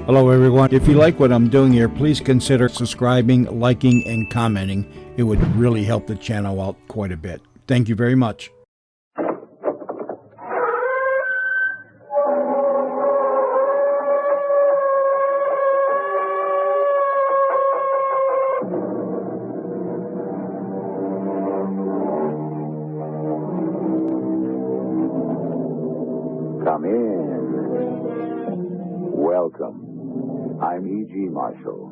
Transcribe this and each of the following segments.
Hello everyone. If you like what I'm doing here, please consider subscribing, liking, and commenting. It would really help the channel out quite a bit. Thank you very much. Come in. Welcome. I'm E.G. Marshall.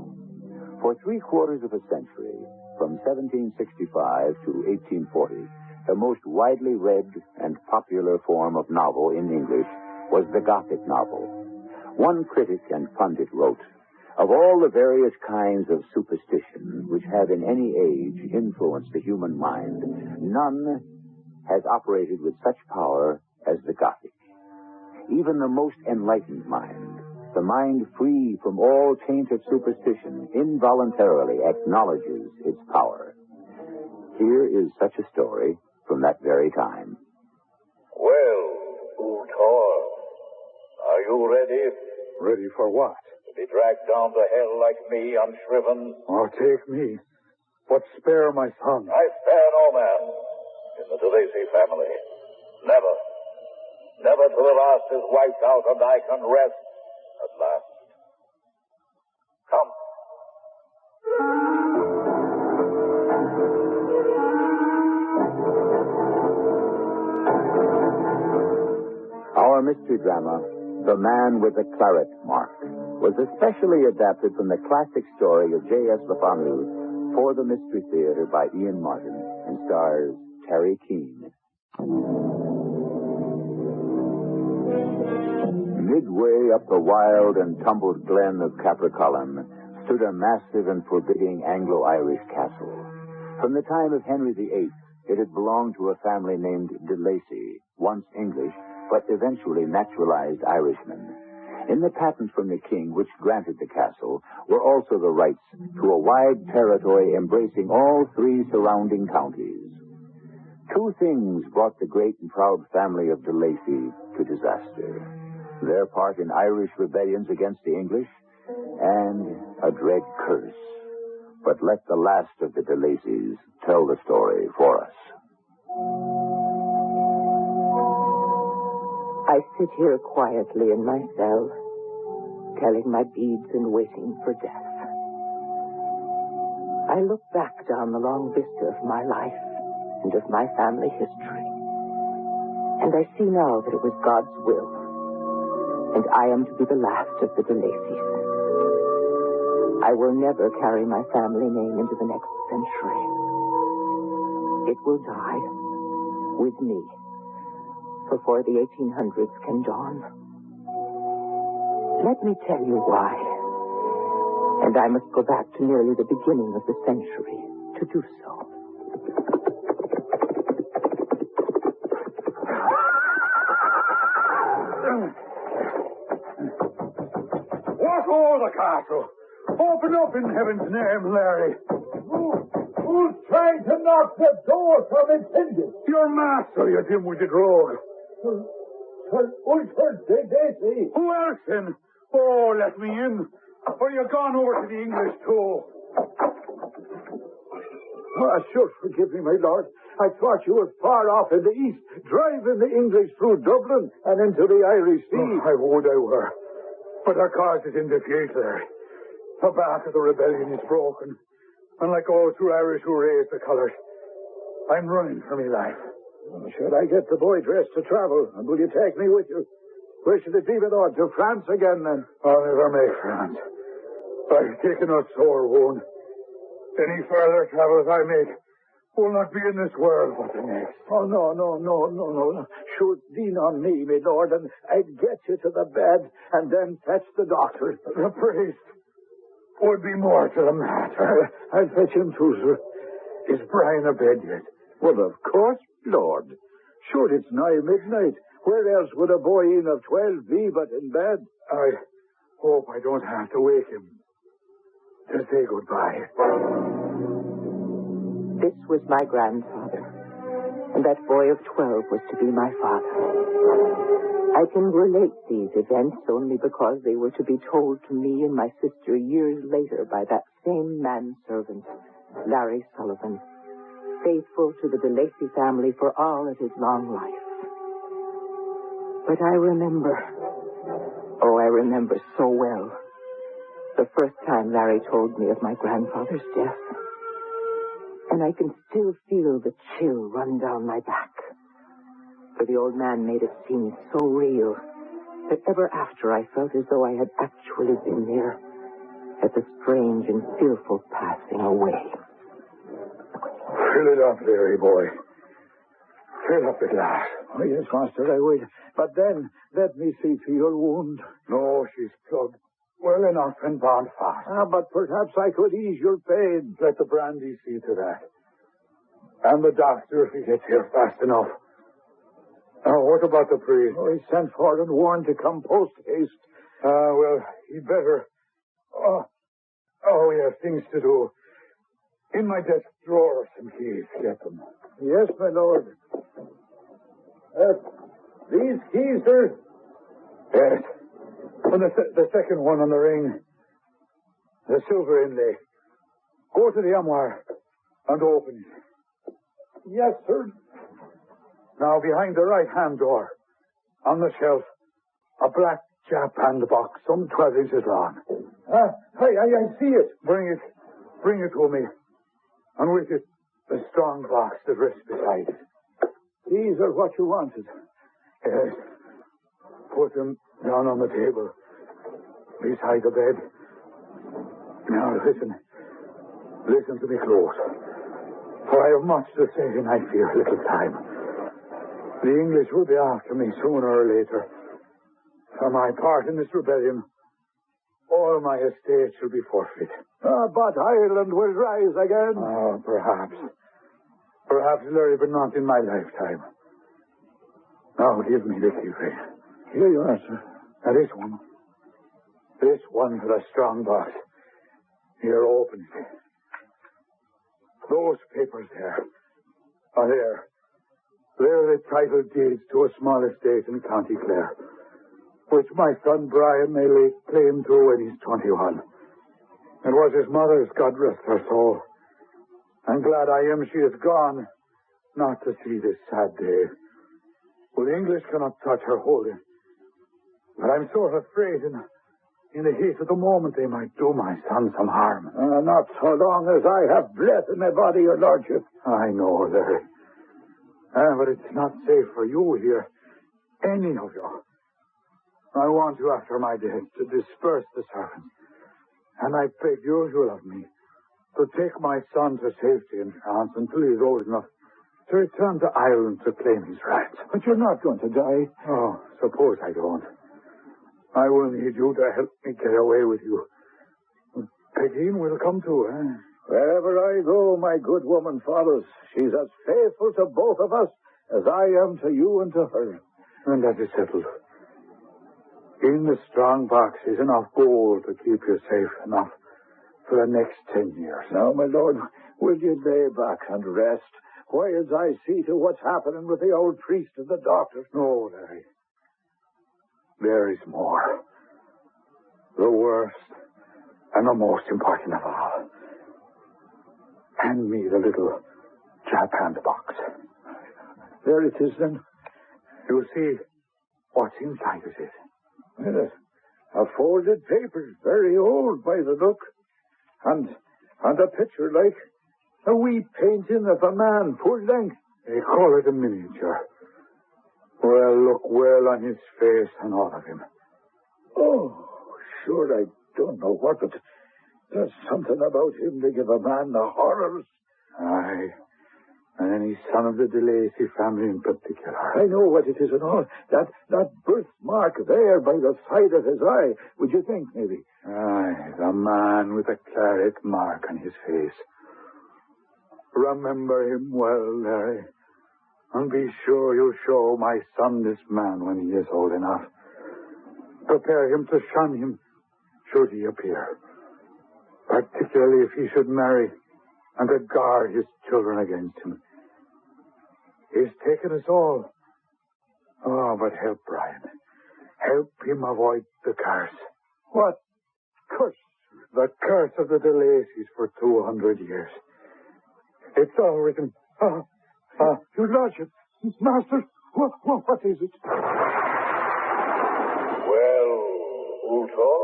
For 3/4 of a century, from 1765 to 1840, the most widely read and popular form of novel in English was the Gothic novel. One critic and pundit wrote, "Of all the various kinds of superstition which have in any age influenced the human mind, none has operated with such power as the Gothic. Even the most enlightened mind, the mind free from all taint of superstition, involuntarily acknowledges its power." Here is such a story from that very time. Well, Uthor, are you ready? Ready for what? To be dragged down to hell like me, unshriven? Oh, take me. But spare my son. I spare no man in the DeLacy family. Never. Never till the last is wiped out and I can rest at last. Come. Our mystery drama, The Man with the Claret Mark, was especially adapted from the classic story of J.S. LeFanu for the Mystery Theater by Ian Martin and stars Teri Keane. Midway up the wild and tumbled glen of Capricolum stood a massive and forbidding Anglo-Irish castle. From the time of Henry VIII, it had belonged to a family named DeLacy, once English, but eventually naturalized Irishmen. In the patent from the king which granted the castle were also the rights to a wide territory embracing all 3 surrounding counties. 2 things brought the great and proud family of DeLacy to disaster: their part in Irish rebellions against the English, and a dread curse. But let the last of the DeLacy's tell the story for us. I sit here quietly in my cell, telling my beads and waiting for death. I look back down the long vista of my life and of my family history, and I see now that it was God's will, and I am to be the last of the DeLacy's. I will never carry my family name into the next century. It will die with me before the 1800s can dawn. Let me tell you why. And I must go back to nearly the beginning of the century to do so. What o'er the castle? Open up in heaven's name, Larry. Who's trying to knock the door from its hinges? Your master, you dim-witted rogue. Ulford DeLacy. Who else then? Oh, let me in. Or you gone over to the English too? Sure, forgive me, my lord. I thought you were far off in the east, driving the English through Dublin and into the Irish Sea. Oh, I would I were. But our cause is in defeat, Larry. The back of the rebellion is broken. And like all true Irish who raised the colours, I'm running for my life. Should I get the boy dressed to travel? And will you take me with you? Where should it be, my lord? To France again, then? I'll never make France. I've taken a sore wound. Any further travels I make will not be in this world but the next. Oh, no. Sure, lean on me, my lord, and I'd get you to the bed and then fetch the doctor. The priest would be more to the matter. I'll fetch him too, sir. Is Brian abed yet? Well, of course, Lord. Sure, it's nigh midnight. Where else would a boy in of 12 be but in bed? I hope I don't have to wake him to say goodbye. This was my grandfather, And that boy of 12 was to be my father. I can relate these events only because they were to be told to me and my sister years later by that same manservant, Larry Sullivan, faithful to the DeLacy family for all of his long life. But I remember so well, the first time Larry told me of my grandfather's death. And I can still feel the chill run down my back. For the old man made it seem so real that ever after I felt as though I had actually been there at the strange and fearful passing away. Fill it up, Larry boy. Fill up the glass. Oh, yes, Master, I will. But then, let me see to your wound. No, she's plugged well enough and bound fast. But perhaps I could ease your pain. Let the brandy see to that. And the doctor, if he gets here fast enough. Now, what about the priest? Oh, he sent for and warned to come post-haste. Well, he'd better. Oh, we have things to do. In my desk drawer, some keys. Get them. Yes, my lord. These keys, sir? Yes. And the second one on the ring. The silver inlay. Go to the armoire and open it. Yes, sir. Now, behind the right-hand door, on the shelf, a black japanned box, some 12 inches long. I see it. Bring it to me. And with it, the strong box that rests beside it. These are what you wanted. Yes. Put them down on the table, beside the bed. Now, listen to me close. For I have much to say, and I fear little time. The English will be after me sooner or later. For my part in this rebellion, all my estate shall be forfeit. But Ireland will rise again. Oh, perhaps. Perhaps, Larry, but not in my lifetime. Now, give me the key ring. Here you are, sir. Now, this one. This one for the strong box. Here, open it. Those papers there. Oh, there. They're the title deeds to a small estate in County Clare, which my son Brian may lay claim to when he's 21. It was his mother's, God rest her soul. I'm glad I am she is gone, not to see this sad day. Well, the English cannot touch her holding. But I'm sort of afraid in the heat of the moment they might do my son some harm. Not so long as I have breath in my body, your lordship. I know, Larry. But it's not safe for you here. Any of you. I want you after my death to disperse the servants. And I beg usual of me to take my son to safety in France until he's old enough to return to Ireland to claim his rights. But you're not going to die. Oh, suppose I don't. I will need you to help me get away with you. Keane will come too, eh? Wherever I go, my good woman follows. She's as faithful to both of us as I am to you and to her. And that is settled. In the strong box is enough gold to keep you safe enough for the next 10 years. Now, my lord, will you lay back and rest while I see to what's happening with the old priest and the doctor? No, Larry. There is more. The worst and the most important of all. Hand me the little japanned box. There it is, then. You'll see what's inside of it. A folded paper, very old by the look. And a picture like a wee painting of a man, full length. They call it a miniature. Well, look well on his face and all of him. Oh, sure, I don't know what, but there's something about him to give a man the horrors. Aye. And any son of the DeLacy family in particular. I know what it is and all. That birthmark there by the side of his eye. Would you think, maybe? Aye, the man with the claret mark on his face. Remember him well, Larry. And be sure you show my son this man when he is old enough. Prepare him to shun him should he appear. Particularly if he should marry and to guard his children against him. He's taken us all. Oh, but help Brian. Help him avoid the curse. What curse? The curse of the DeLacy's for 200 years. It's all written. Your Lordship, Master, what is it? Well, Ultor,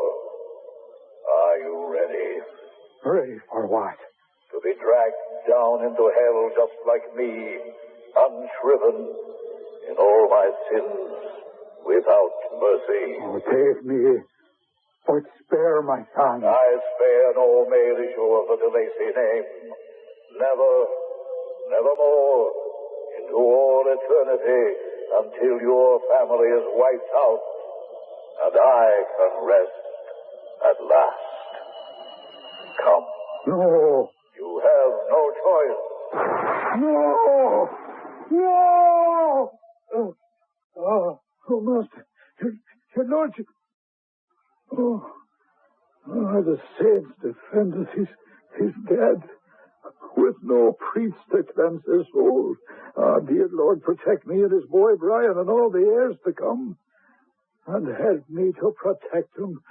are you ready? Ready for what? To be dragged down into hell just like me, unshriven, in all my sins, without mercy. Oh, take me. But spare my son. I spare no male issue of the DeLacy name. Nevermore, into all eternity, until your family is wiped out, and I can rest at last. Come. No. You have no choice. No! No! Oh, Master, your Lordship. Oh, the saints defend us. He's dead. With no priest to cleanse his soul. Dear Lord, protect me and his boy Brian and all the heirs to come. And help me to protect them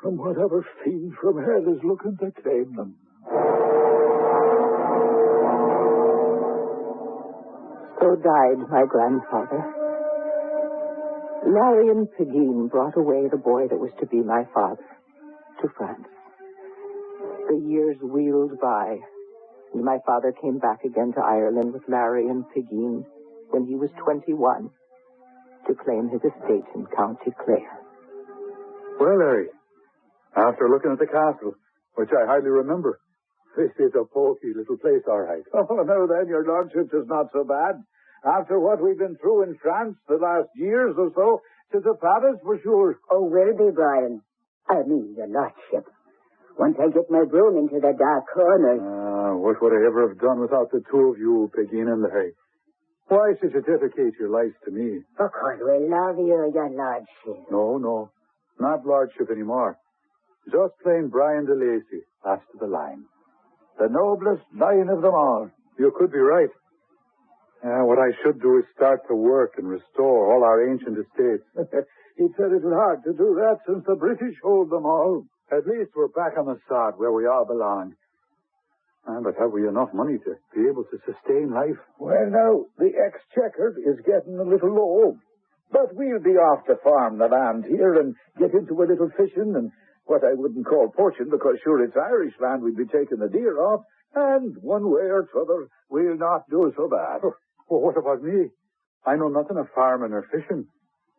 from whatever fiend from hell is looking to claim them. So died my grandfather. Marion Keane brought away the boy that was to be my father to France. The years wheeled by, and my father came back again to Ireland with Marion Keane when he was 21 to claim his estate in County Clare. Well, Larry, after looking at the castle, which I hardly remember, this is a poky little place, all right. Oh, no, then, your Lordship, 'tis not so bad. After what we've been through in France the last years or so, 'tis a palace for sure. Oh, will be, Brian. I mean, your Lordship. Once I get my broom into the dark corners. What would I ever have done without the two of you, Pegeen and Larry? Why should you dedicate your lives to me? Because we love you, your Lordship. No, not Lordship anymore. Just plain Brian DeLacy, last of the line. The noblest lion of them all. You could be right. What I should do is start to work and restore all our ancient estates. He said it was hard to do that since the British hold them all. At least we're back on the sod where we all belong. But have we enough money to be able to sustain life? Well, now, the exchequer is getting a little low. But we'll be off to farm the land here and get into a little fishing and what I wouldn't call poaching, because sure it's Irish land we'd be taking the deer off, and one way or t'other we'll not do so bad. Well, what about me? I know nothing of farming or fishing.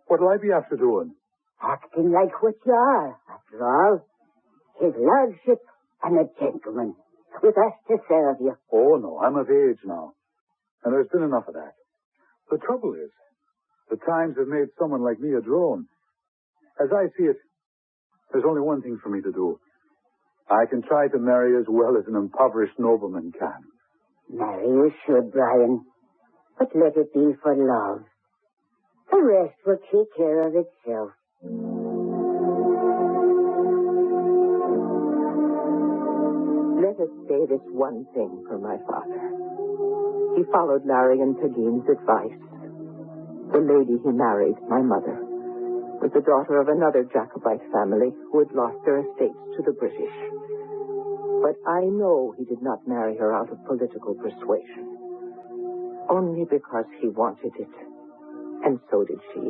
What'll I be after doing? Acting like what you are, after all. His Lordship and a gentleman, with us to serve you. Oh, no, I'm of age now. And there's been enough of that. The trouble is, the times have made someone like me a drone. As I see it, there's only one thing for me to do. I can try to marry as well as an impoverished nobleman can. Marry you should, Brian. But let it be for love. The rest will take care of itself. Let us say this one thing for my father. He followed Marion Keane's advice. The lady he married, my mother, was the daughter of another Jacobite family who had lost their estates to the British. But I know he did not marry her out of political persuasion. Only because he wanted it. And so did she.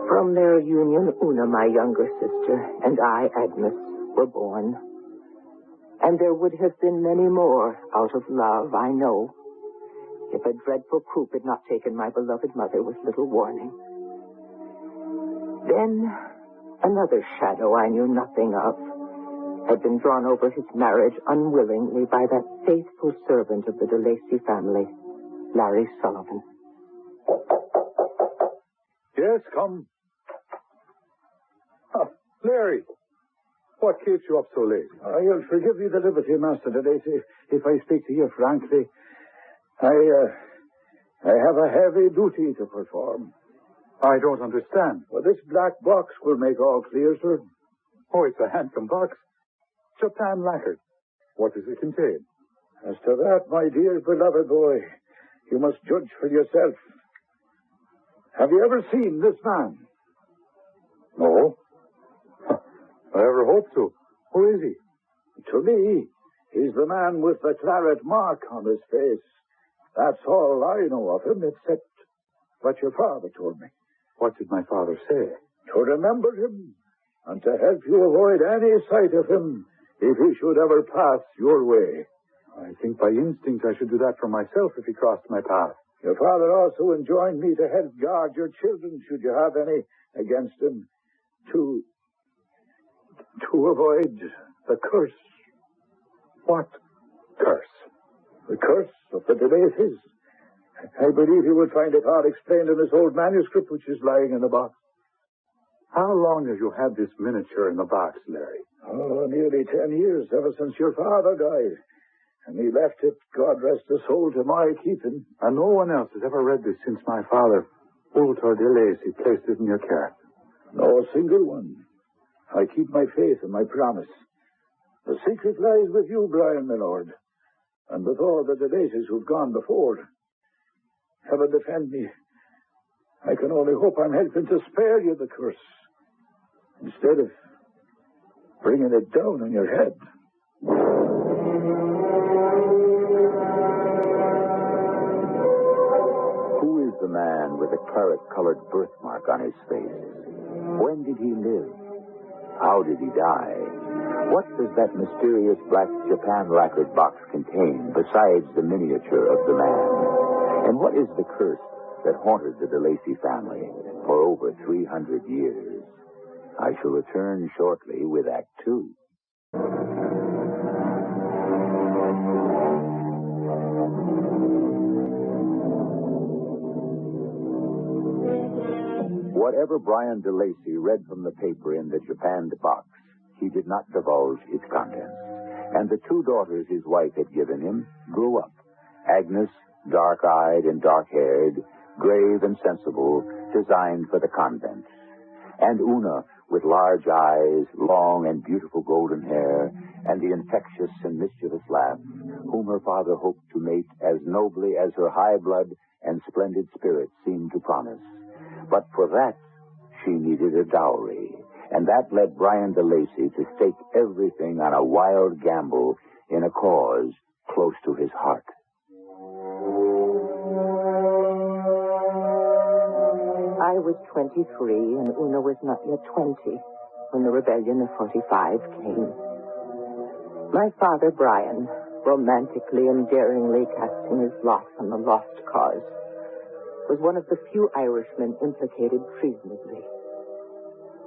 From their union, Una, my younger sister, and I, Agnes, were born. And there would have been many more out of love, I know, if a dreadful croup had not taken my beloved mother with little warning. Then another shadow I knew nothing of had been drawn over his marriage unwillingly by that faithful servant of the DeLacy family, Larry Sullivan. Yes, come. Larry, what keeps you up so late? You'll forgive me the liberty, Master DeLacy, if I speak to you frankly. I have a heavy duty to perform. I don't understand. Well, this black box will make all clear, sir. Oh, it's a handsome box. Japan lacquered. What does it contain? As to that, my dear beloved boy, You must judge for yourself. Have you ever seen this man? No. I ever hope to. Who is he? To me, he's the man with the claret mark on his face. That's all I know of him, except what your father told me. What did my father say? To remember him, and to help you avoid any sight of him if he should ever pass your way. I think by instinct I should do that for myself if he crossed my path. Your father also enjoined me to help guard your children, should you have any, against him, to avoid the curse. What curse? The curse of the DeLacy's. I believe you will find it all explained in this old manuscript which is lying in the box. How long have you had this miniature in the box, Larry? Oh, nearly 10 years, ever since your father died. And he left it, God rest his soul, to my keeping. And no one else has ever read this since my father, Walter DeLacy, placed it in your care. No single one. I keep my faith and my promise. The secret lies with you, Brian, my lord, and with all the DeLacy's who've gone before. Heaven defend me. I can only hope I'm helping to spare you the curse, instead of bringing it down on your head. Who is the man with the claret-colored birthmark on his face? When did he live? How did he die? What does that mysterious black Japan-lacquered box contain besides the miniature of the man? And what is the curse that haunted the DeLacy family for over 300 years? I shall return shortly with Act Two. Whatever Brian DeLacy read from the paper in the japanned box, he did not divulge its contents. And the two daughters his wife had given him grew up. Agnes, dark-eyed and dark-haired, grave and sensible, designed for the convent. And Una, with large eyes, long and beautiful golden hair, and the infectious and mischievous laugh, whom her father hoped to mate as nobly as her high blood and splendid spirit seemed to promise. But for that, she needed a dowry, and that led Brian DeLacy to stake everything on a wild gamble in a cause close to his heart. I was 23 and Una was not yet 20 when the rebellion of 45 came. My father, Brian, romantically and daringly casting his lot on the lost cause, was one of the few Irishmen implicated treasonably.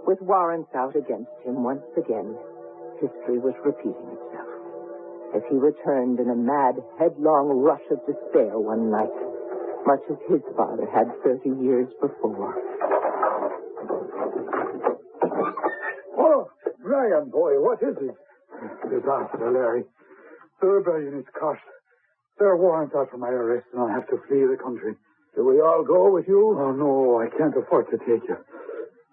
With warrants out against him once again, history was repeating itself as he returned in a mad, headlong rush of despair one night, much as his father had 30 years before. Oh, Brian, boy, what is it? Disaster, Larry. The rebellion is crushed. There are warrants out for my arrest, and I'll have to flee the country. Do we all go with you? Oh, no, I can't afford to take you.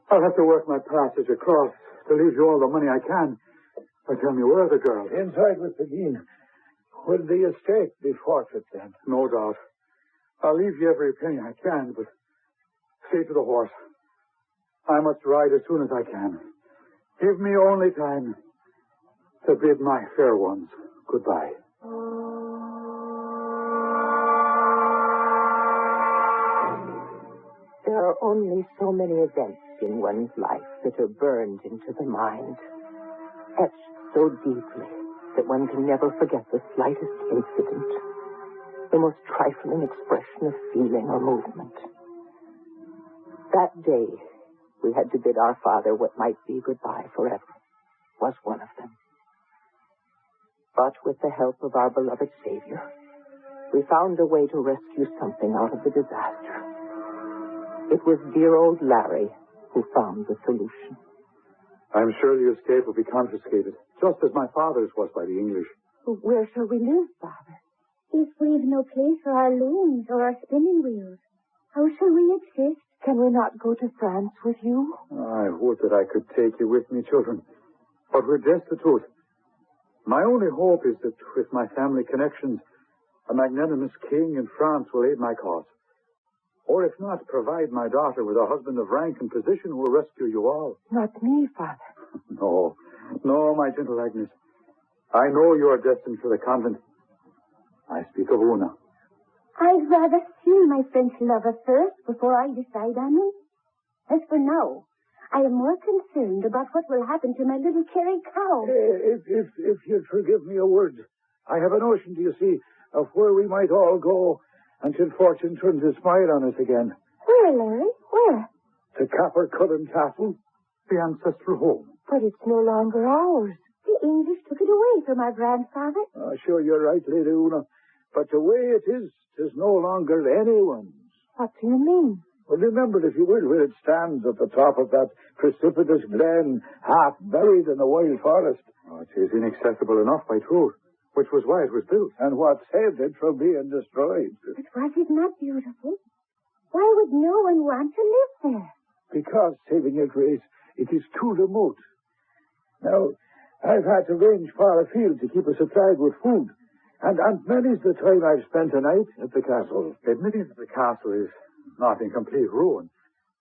I'll have to work my passage across to leave you all the money I can. But tell me, where are the girls? Inside with Teri Keane. Will the estate be forfeit then? No doubt. I'll leave you every penny I can, but stay to the horse. I must ride as soon as I can. Give me only time to bid my fair ones goodbye. There are only so many events in one's life that are burned into the mind, etched so deeply that one can never forget the slightest incident, the most trifling expression of feeling or movement. That day, we had to bid our father what might be goodbye forever, was one of them. But with the help of our beloved Savior, we found a way to rescue something out of the disaster. It was dear old Larry who found the solution. I'm sure the estate will be confiscated, just as my father's was by the English. Where shall we live, Father? If we've no place for our looms or our spinning wheels, how shall we exist? Can we not go to France with you? I would that I could take you with me, children. But we're destitute. My only hope is that with my family connections, A magnanimous king in France will aid my cause. Or if not, provide my daughter with a husband of rank and position who will rescue you all. Not me, Father. No, my gentle Agnes. I know you are destined for the convent. I speak of Una. I'd rather see my French lover first before I decide on him. As for now, I am more concerned about what will happen to my little cherry cow. If you'd forgive me a word, I have a notion, do you see, of where we might all go until fortune turns a smile on us again. Where, Larry? Where? To Cappercullen Castle. The ancestral home. But it's no longer ours. The English took it away from our grandfather. Sure, you're right, Lady Una. But the way it is, 'tis no longer anyone's. What do you mean? Well, remember, if you will, where it stands at the top of that precipitous glen, half buried in the wild forest. It is inaccessible enough by truth, which was why it was built. And what saved it from being destroyed? But was it not beautiful? Why would no one want to live there? Because, saving your grace, it is too remote. Now, I've had to range far afield to keep us supplied with food. And many's the time I've spent a night at the castle. Admitting that the castle is not in complete ruin,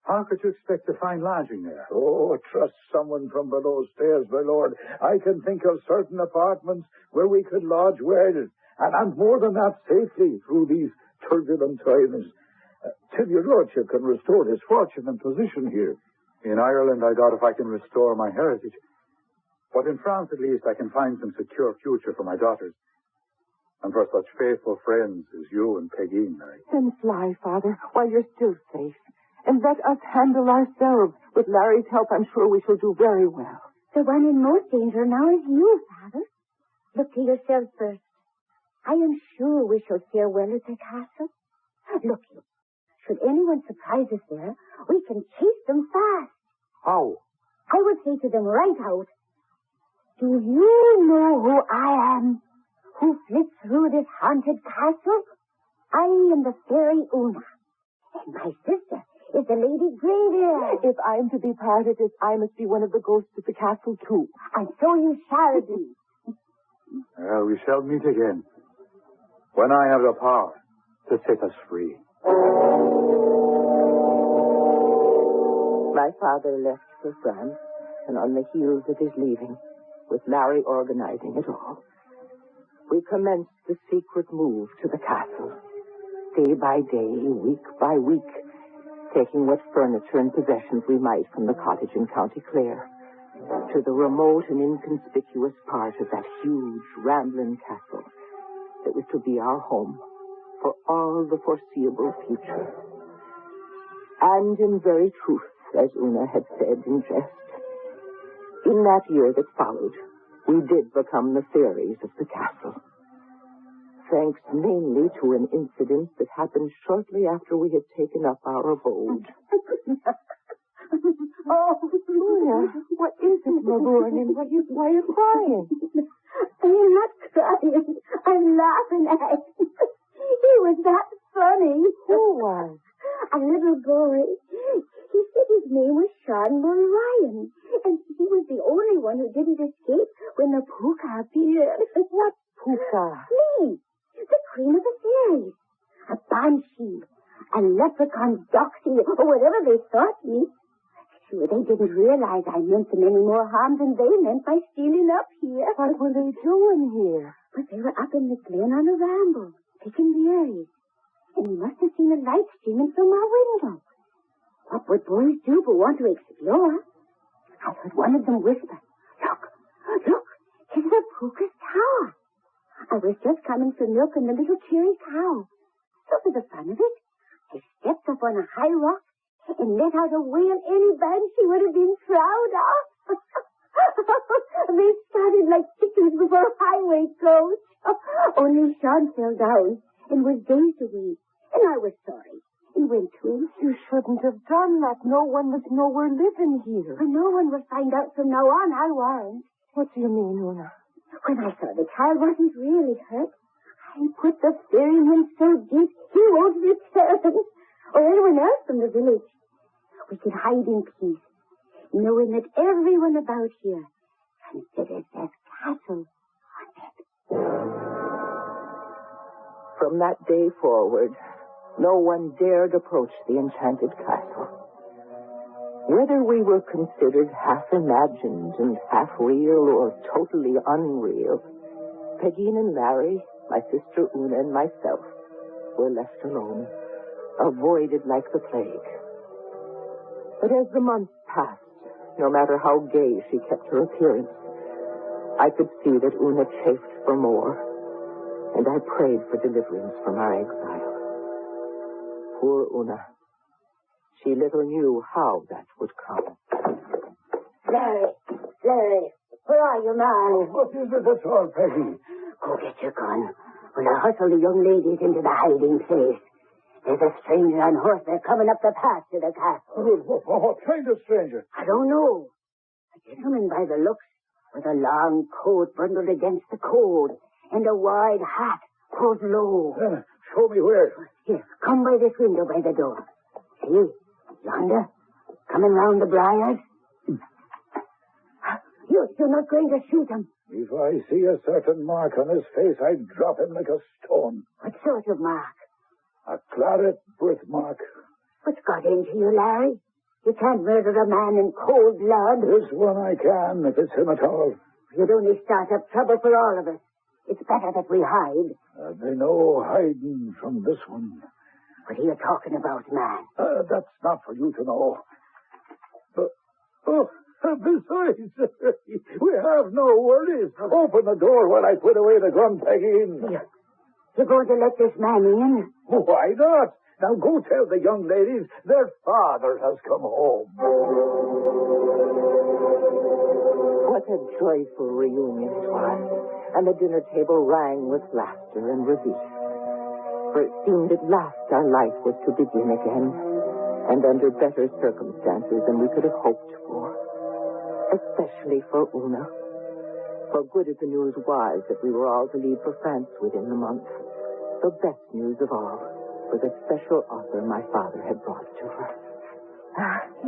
how could you expect to find lodging there? Oh, trust someone from below stairs, my lord. I can think of certain apartments where we could lodge well, and more than that, safely through these turbulent times. Till your lordship can restore his fortune and position here. In Ireland, I doubt if I can restore my heritage. But in France, at least, I can find some secure future for my daughters. And for such faithful friends as you and Peggy, Mary. Then fly, Father, while you're still safe. And let us handle ourselves. With Larry's help, I'm sure we shall do very well. The one in most danger now is you, Father. Look to yourself first. I am sure we shall fare well at the castle. Look, should anyone surprise us there, we can chase them fast. How? I would say to them right out, do you know who I am? Who flits through this haunted castle? I am the fairy Una. And my sister is the Lady Greybeard. If I'm to be part of it, I must be one of the ghosts at the castle, too. And so you shall be. Well, we shall meet again. When I have the power to set us free. My father left for France, and on the heels of his leaving, with Larry organizing it all, we commenced the secret move to the castle, day by day, week by week, taking what furniture and possessions we might from the cottage in County Clare to the remote and inconspicuous part of that huge, rambling castle that was to be our home for all the foreseeable future. And in very truth, as Una had said in jest, in that year that followed, we did become the fairies of the castle. Thanks mainly to an incident that happened shortly after we had taken up our abode. Una, what is it, my boy? And why are you crying? I'm not crying. I'm laughing at him. He was that funny. Who was? A little boy. He said his name was Sean Ryan, and he was the only one who didn't escape when the Pooka appeared. What Pooka? Me, the queen of the fairies. A banshee, a leprechaun doxy, or whatever they thought me. Sure, they didn't realize I meant them any more harm than they meant by stealing up here. What were they doing here? But they were up in the glen on a ramble, picking berries. And we must have seen a light streaming from our window. What would boys do but want to explore? I heard one of them whisper, Look, it's the Pooka's tower. I was just coming for milk and the little cherry cow. So for the fun of it, I stepped up on a high rock and let out a wail any banshee would have been proud of. They started like chickens before a highway coach. Only Sean fell down and was dazed away, and I was sorry and went to him. You shouldn't have done that. No one must know we're living here. And no one will find out from now on, I warrant. What do you mean, Una? When I saw the child wasn't really hurt, I put the fairy in him so deep he won't return, or anyone else from the village. We can hide in peace, knowing that everyone about here considers this castle haunted. From that day forward, no one dared approach the enchanted castle. Whether we were considered half-imagined and half-real or totally unreal, Pegeen and Larry, my sister Una, and myself were left alone, avoided like the plague. But as the months passed, no matter how gay she kept her appearance, I could see that Una chafed for more, and I prayed for deliverance from our exile. Poor Una. She little knew how that would come. Larry, where are you, man? What is it at all, Peggy? Go get your gun. We'll hustle the young ladies into the hiding place. There's a stranger on horseback coming up the path to the castle. What kind of stranger? I don't know. A gentleman by the looks, with a long coat bundled against the cold, and a wide hat pulled low. Show me where. Here, come by this window by the door. See, yonder, coming round the briars. You're not going to shoot him. If I see a certain mark on his face, I'd drop him like a stone. What sort of mark? A Claret birthmark. What's got into you, Larry? You can't murder a man in cold blood. This one I can, if it's him at all. You'd only start up trouble for all of us. It's better that we hide. There'll be no hiding from this one. What are you talking about, man? That's not for you to know. Besides, we have no worries. Open the door while I put away the gun, Peggy. You're going to let this man in? Why not? Now go tell the young ladies their father has come home. What a joyful reunion it was, and the dinner table rang with laughter and relief. For it seemed at last our life was to begin again, and under better circumstances than we could have hoped for. Especially for Una. For good as the news was that we were all to leave for France within the month, the best news of all was a special offer my father had brought to her.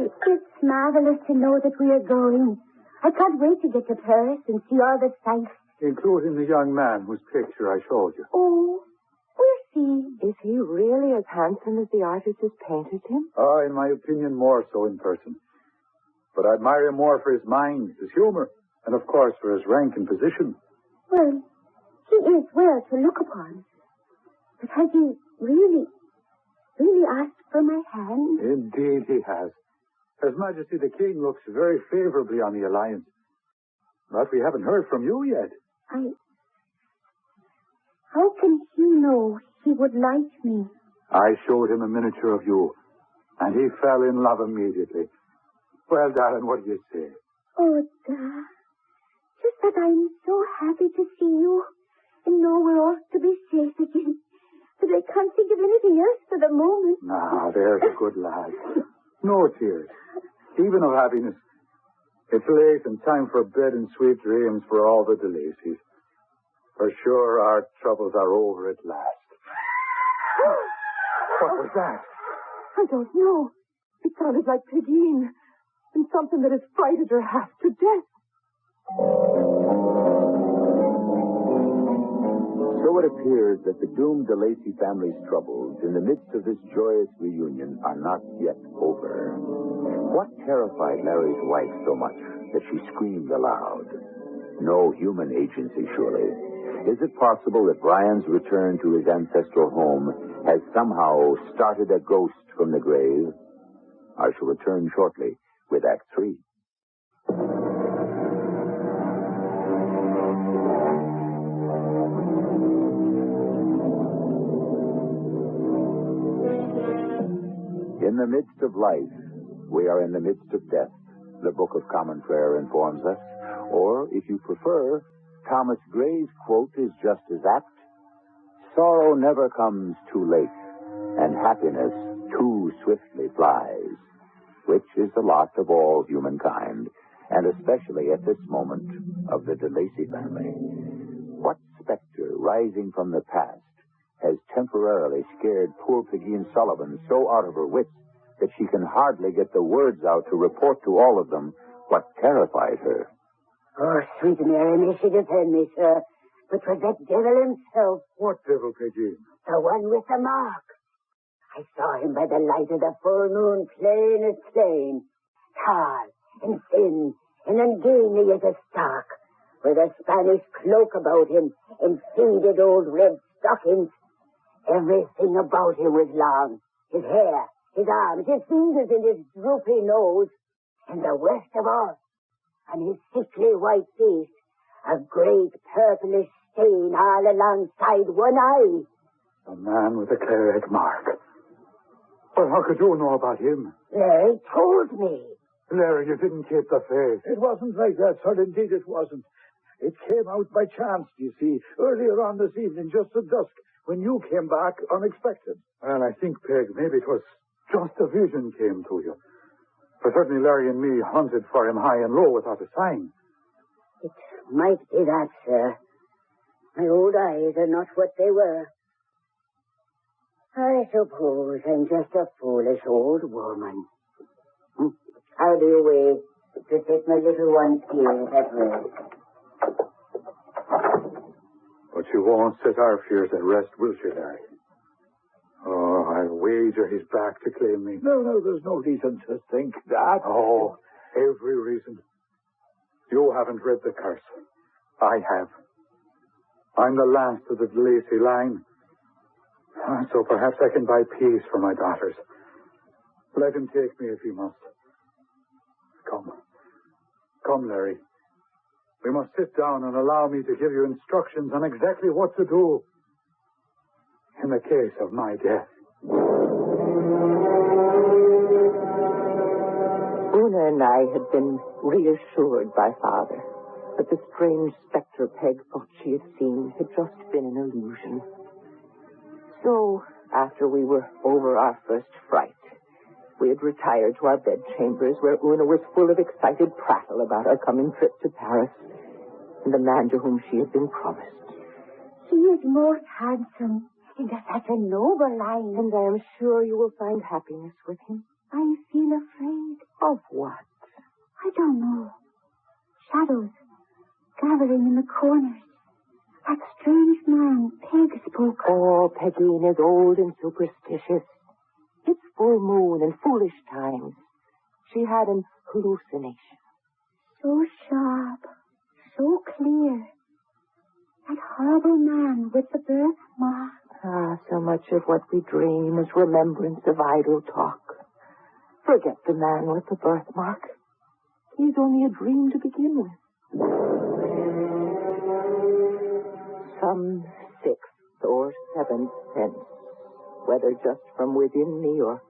It's marvelous to know that we are going. I can't wait to get to Paris and see all the sights. Including the young man whose picture I showed you. Oh, where's he? Is he really as handsome as the artist has painted him? In my opinion, more so in person. But I admire him more for his mind, his humor, and of course for his rank and position. Well, he is well to look upon. But has he really asked for my hand? Indeed he has. His Majesty the King looks very favorably on the alliance. But we haven't heard from you yet. How can he know he would like me? I showed him a miniature of you, and he fell in love immediately. Well, darling, what do you say? Oh, Dad. Just that I'm so happy to see you and know we're all to be safe again. But I can't think of anything else for the moment. Now, there's a good lad. No tears, even of happiness. It's late and time for bed and sweet dreams for all the DeLacy's. For sure, our troubles are over at last. What was that? I don't know. It sounded like Pegeen, and something that has frightened her half to death. So it appears that the doomed DeLacy family's troubles in the midst of this joyous reunion are not yet over. What terrified Larry's wife so much that she screamed aloud? No human agency, surely. Is it possible that Brian's return to his ancestral home has somehow started a ghost from the grave? I shall return shortly with Act 3. In the midst of life, we are in the midst of death, the Book of Common Prayer informs us. Or, if you prefer, Thomas Gray's quote is just as apt. Sorrow never comes too late, and happiness too swiftly flies, which is the lot of all humankind, and especially at this moment of the DeLacy family. What specter rising from the past has temporarily scared poor Pegeen Sullivan so out of her wits that she can hardly get the words out to report to all of them what terrified her? Oh, sweet Mary, may she defend me, sir. But was that devil himself. What devil, Pegeen? The one with the mark. I saw him by the light of the full moon, plain as plain. Tall and thin and ungainly as a stock, with a Spanish cloak about him and faded old red stockings. Everything about him was long. His hair, his arms, his fingers, and his droopy nose. And the worst of all, on his sickly white face, a great purplish stain all alongside one eye. The man with the Claret mark. Well, how could you know about him? Larry told me. Larry, you didn't keep the faith. It wasn't like that, sir. Indeed it wasn't. It came out by chance, you see, earlier on this evening, just at dusk, when you came back unexpected. Well, I think, Peg, maybe it was just a vision came to you. For certainly Larry and me hunted for him high and low without a sign. It might be that, sir. My old eyes are not what they were. I suppose I'm just a foolish old woman. I'll be away to set my little ones here at rest. But you won't set our fears at rest, will she, Larry? Oh, I'll wager he's back to claim me. No, there's no reason to think that. Oh, every reason. You haven't read the curse. I have. I'm the last of the DeLacy line. So perhaps I can buy peace for my daughters. Let him take me if he must. Come, Larry. We must sit down and allow me to give you instructions on exactly what to do in the case of my death. Una and I had been reassured by Father that the strange spectre Peg thought she had seen had just been an illusion. So, after we were over our first fright, we had retired to our bedchambers where Una was full of excited prattle about our coming trip to Paris and the man to whom she had been promised. He is most handsome and has such a noble line. And I am sure you will find happiness with him. I feel afraid. Of what? I don't know. Shadows gathering in the corners. That strange man, Peg, spoke. Oh, Peggy is old and superstitious. It's full moon and foolish times. She had an hallucination. So sharp, so clear. That horrible man with the birthmark. Ah, so much of what we dream is remembrance of idle talk. Forget the man with the birthmark. He's only a dream to begin with. Some 6th or 7th sense, whether just from within me or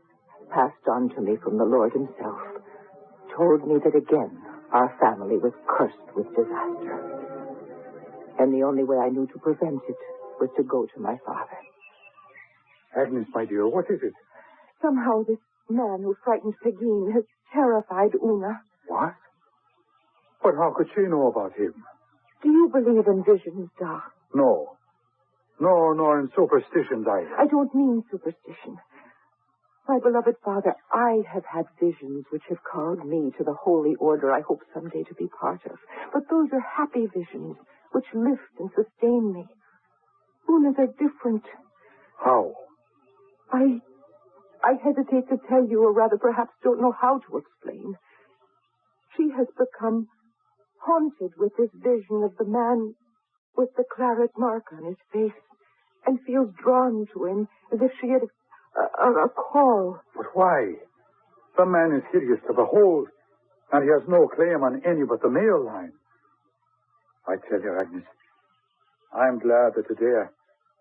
passed on to me from the Lord himself, told me that again our family was cursed with disaster. And the only way I knew to prevent it was to go to my father. Agnes, my dear, what is it? Somehow this man who frightened Peggy has terrified Una. What? But how could she know about him? Do you believe in visions, Doc? No. No, nor in superstitions either. I don't mean superstition. My beloved father, I have had visions which have called me to the holy order I hope someday to be part of. But those are happy visions which lift and sustain me. Una's are different. How? I hesitate to tell you, or rather perhaps don't know how to explain. She has become haunted with this vision of the man with the Claret mark on his face and feels drawn to him as if she had a call. But why? The man is hideous to behold, and he has no claim on any but the male line. I tell you, Agnes, I'm glad that today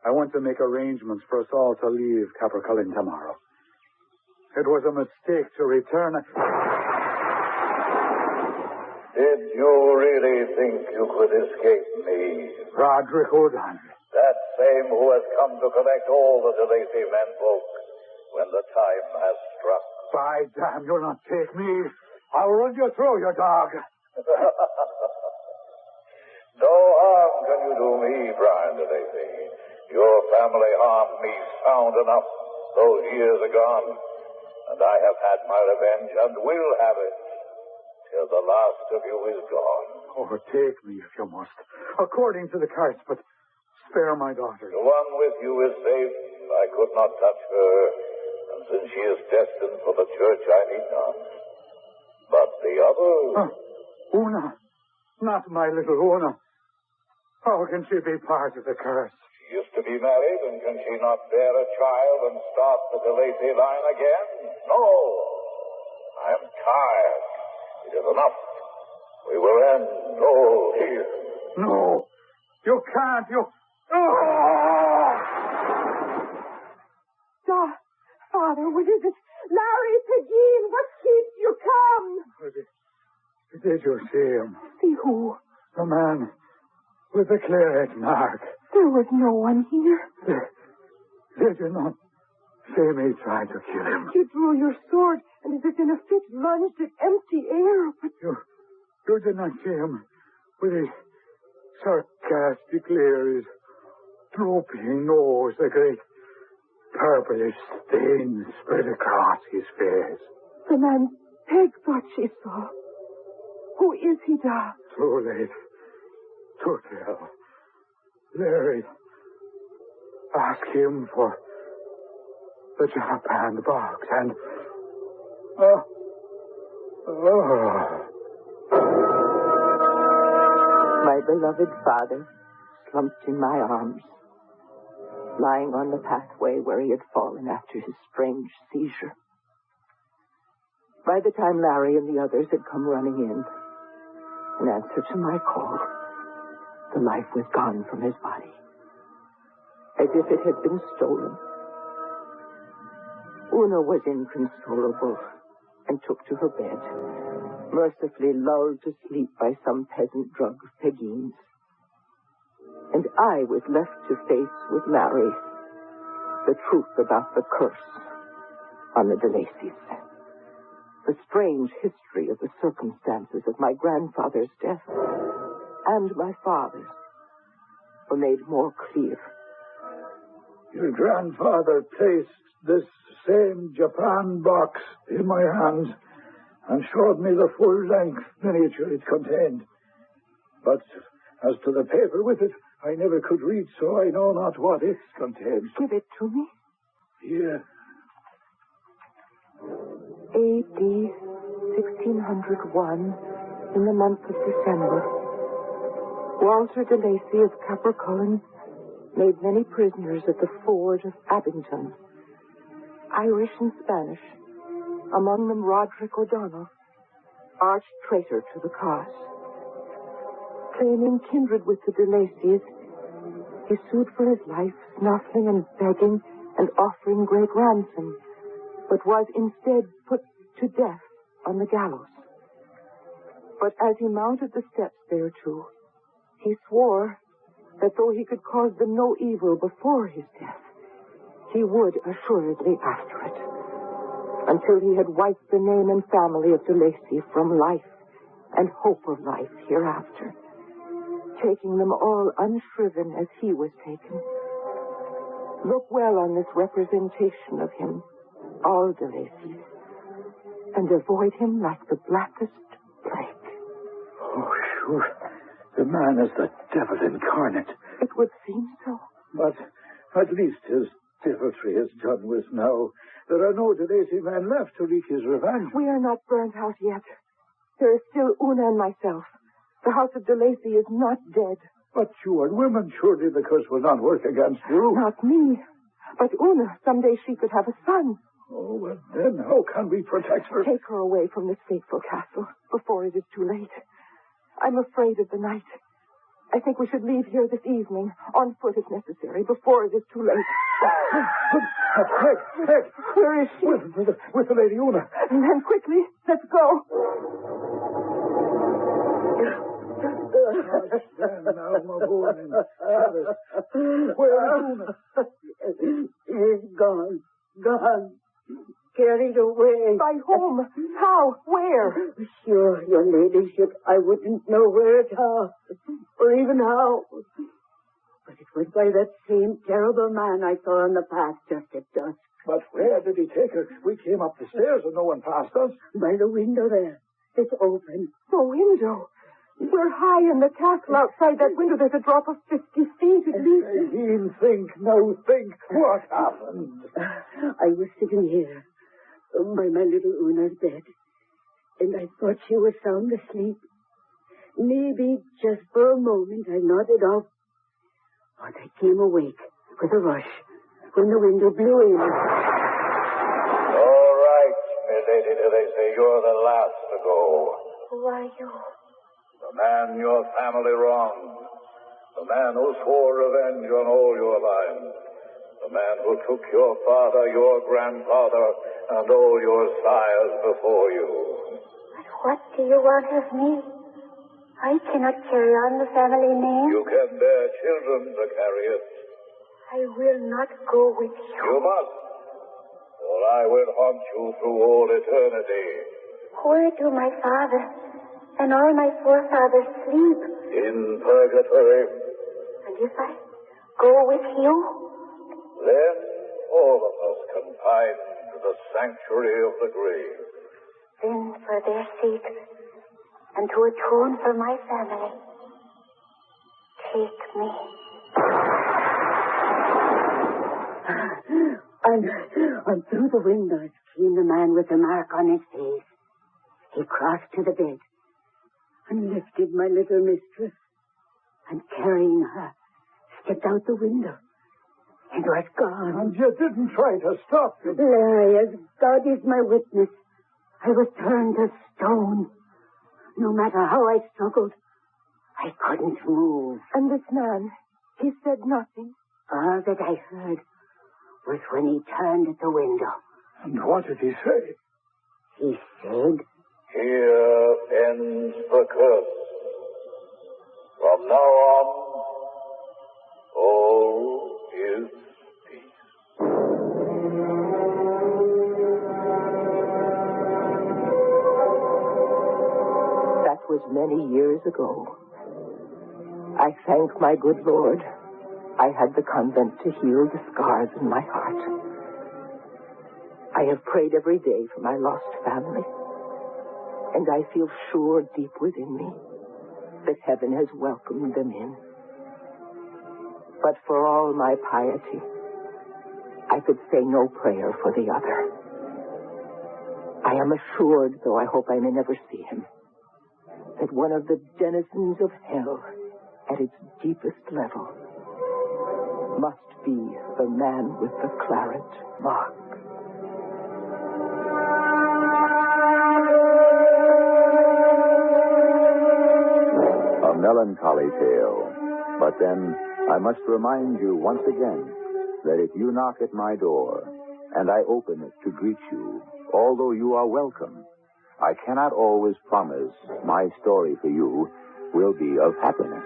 I want to make arrangements for us all to leave Capricorn tomorrow. It was a mistake to return. Did you really think you could escape me? Roderick O'Donnell. That same who has come to collect all the DeLacy menfolk when the time has struck. By damn, you'll not take me. I'll run you through, you dog. No harm can you do me, Brian DeLacy. Your family harmed me sound enough those years agone. And I have had my revenge and will have it till the last of you is gone. Overtake me if you must, according to the curse, but spare my daughter. The one with you is safe. I could not touch her, and since she is destined for the church, I need not. But the other... Una. Not my little Una. How can she be part of the curse? She used to be married, and can she not bear a child and start the DeLacy line again? No. I am tired. It is enough. We will end all here. No. You can't. Father, what is it? Larry Keane, what keeps you come? Did you see him? See who? The man with the Claret mark. There was no one here. Did you not see me try to kill him? You drew your sword and as if in a fit lunged at empty air, but... You did not see him with his sarcastic leer, his drooping nose, the great purplish stain spread across his face. The man Peg thought she saw. Who is he, Da? Too late to tell. Larry, ask him for the Japan box and... My beloved father slumped in my arms, lying on the pathway where he had fallen after his strange seizure. By the time Larry and the others had come running in answer to my call, the life was gone from his body, as if it had been stolen. Una was inconsolable and took to her bed, mercifully lulled to sleep by some peasant drug of Pegine's. And I was left to face with Larry the truth about the curse on the DeLacy's, the strange history of the circumstances of my grandfather's death and my father's were made more clear. Your grandfather placed this same Japan box in my hands and showed me the full-length miniature it contained. But as to the paper with it, I never could read, so I know not what it contains. Give it to me. Here. A.D. 1601, in the month of December, Walter DeLacy of Capricorn made many prisoners at the ford of Abington, Irish and Spanish, among them Roderick O'Donnell, arch traitor to the cause. Claiming kindred with the DeLacy's, he sued for his life, snuffling and begging and offering great ransom, but was instead put to death on the gallows. But as he mounted the steps thereto, he swore that though he could cause them no evil before his death, he would assuredly after it, until he had wiped the name and family of DeLacy from life and hope of life hereafter, taking them all unshriven as he was taken. Look well on this representation of him, all DeLacy's, and avoid him like the blackest plague. Oh, sure. The man is the devil incarnate. It would seem so. But at least his deviltry is done with now. There are no DeLacy men left to wreak his revenge. We are not burnt out yet. There is still Una and myself. The house of DeLacy is not dead. But you and women, surely the curse will not work against you. Not me. But Una, someday she could have a son. Oh, well, then how can we protect her? Take her away from this fateful castle before it is too late. I'm afraid of the night. I think we should leave here this evening, on foot if necessary, before it is too late. Peg! Where is she? With the Lady Una. And then quickly, let's go. Now, my boy, and tell us, where is Una? He's gone. Carried away. By whom? How? Where? Sure, your ladyship, I wouldn't know where at all, or even how. But it was by that same terrible man I saw on the path just at dusk. But where did he take her? We came up the stairs and no one passed us. By the window there. It's open. The window. We're high in the castle. Outside that window, there's a drop of 50 feet at least. Keane, think. What happened? I was sitting here by my little Una's bed, and I thought she was sound asleep. Maybe just for a moment I nodded off, but I came awake with a rush when the window blew in. All right, milady DeLacy, you're the last to go. Who are you? The man your family wronged. The man who swore revenge on all your lines. The man who took your father, your grandfather, and all your sires before you. But what do you want of me? I cannot carry on the family name. You can bear children to carry it. I will not go with you. You must, or I will haunt you through all eternity. Where do my father and all my forefathers sleep? In purgatory. And if I go with you? Then all of us confined to the sanctuary of the grave. Then for their sakes, and to atone for my family, take me. And through the windows came the man with the mark on his face. He crossed to the bed and lifted my little mistress, and carrying her, stepped out the window and was gone. And you didn't try to stop him. Larry, as God is my witness, I was turned to stone. No matter how I struggled, I couldn't move. And this man, he said nothing. All that I heard was when he turned at the window. And what did he say? He said, Here ends the curse. From now on, all is peace. That was many years ago. I thank my good Lord I had the convent to heal the scars in my heart. I have prayed every day for my lost family, and I feel sure deep within me that heaven has welcomed them in. But for all my piety, I could say no prayer for the other. I am assured, though I hope I may never see him, that one of the denizens of hell at its deepest level must be the man with the claret mark. A melancholy tale. But then, I must remind you once again that if you knock at my door and I open it to greet you, although you are welcome, I cannot always promise my story for you will be of happiness.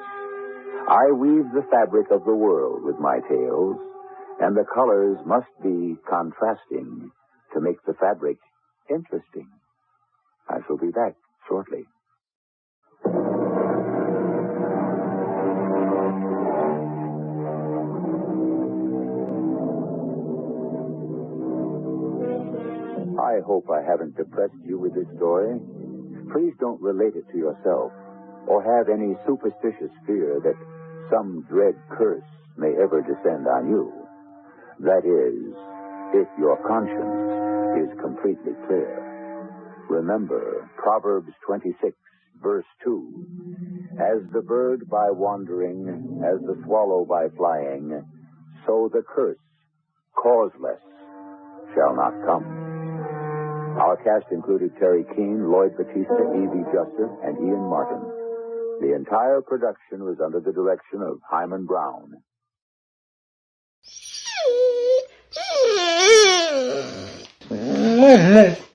I weave the fabric of the world with my tales, and the colors must be contrasting to make the fabric interesting. I shall be back shortly. I hope I haven't depressed you with this story. Please don't relate it to yourself or have any superstitious fear that some dread curse may ever descend on you. That is, if your conscience is completely clear. Remember Proverbs 26, verse 2. As the bird by wandering, as the swallow by flying, so the curse, causeless, shall not come. Our cast included Teri Keane, Lloyd Battista, Evie Juster, and Ian Martin. The entire production was under the direction of Hyman Brown.